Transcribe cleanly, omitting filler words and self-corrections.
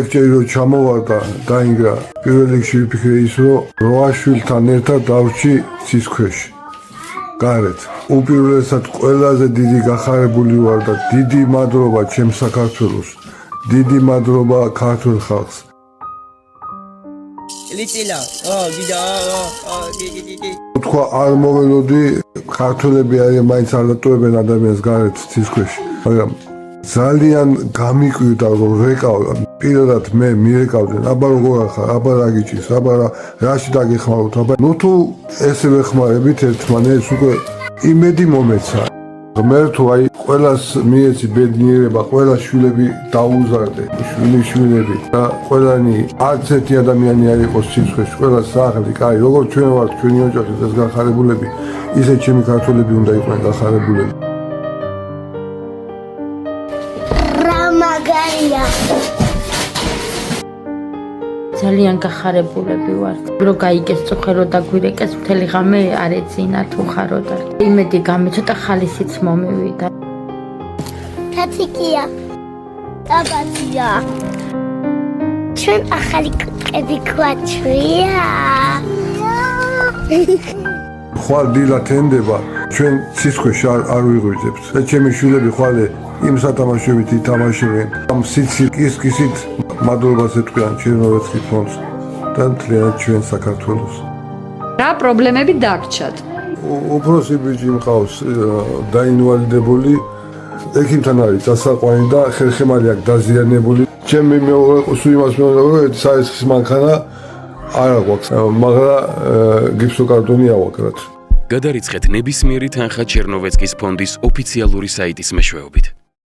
ეკჭერი რომ ჩამოვარდა დაინგრა პირველ რიგში ვიფიქრე ის რომ 8 შვილთან ერთად დავრჩი ცის ქვეშ გარეთ უპირველესად ყველაზე დიდი გახარებული ვარ და დიდი მადლობა ჩემ საქართველოს დიდი მადლობა ქართულ ხალხს ლიცილა თქვა არ მოველოდი ქართველები არიან მაინც არ დატოვებენ ადამიანს გარეთ ცის ქვეშ მაგრამ ძალიან გამიკვირდა რომ რეკავდა პირადად მე მირეკავდნენ აბა როგორ ახარ აბა რა გიჭირს აბა რაში დაგეხმაროთ აბა ნუ თუ ესე ვეხმარებით ერთმანეთს უკვე იმედი მომეცა ღმერთო აი ყველას მიეცი ბედნიერება ყველა შვილები დაუზარდე შვილები და ყველანი არც ერთი ადამიანი არ იყოს სიცხეში ყველა სახლი კაი როგორ ჩვენ ვართ ჩვენი ოჯახი ეს გახარებულები ისე ჩემი ქართველები უნდა იყვნენ გახარებულები მაგარია ძალიან გახარებულები ვართ რომ გაიგეს წუხერო და გვირეკეს მთელი ღამე არ ეძინა თუ ხარო და იმედი გამეცოტა ხალისიც მომივიდა კაციკია აბაცია ჩვენ ახალი კუთხები გვაჩვია ხვალ დილა თენდება ჩვენ ცისქვეშ არ ვიღვიძებთ და ჩემი შვილები ხვალე იმ სათამაშოებით ითამაშებენ ამ სიცილკისით მადლობას ეთქვიან ჩერნოვეცკის ფონდს და მთლიანად ჩვენ საქართველოს რა პრობლემები დაგჭათ უფროსი ბიჭი მყავს დაინვალიდებული ექიმთან არის დასაყვანი და ხერხემალი აქვს დაზიანებული ჩემი მეორე სულ იმას მეუბნება რომ საეცქის მანქანა არ აქვს მაგრამ გიფსოკარტონი ავაკრათ გადარიცხეთ ნებისმიერი თანხა ჩერნოვეცკის ფონდის ოფიციალური საიტის მეშვეობით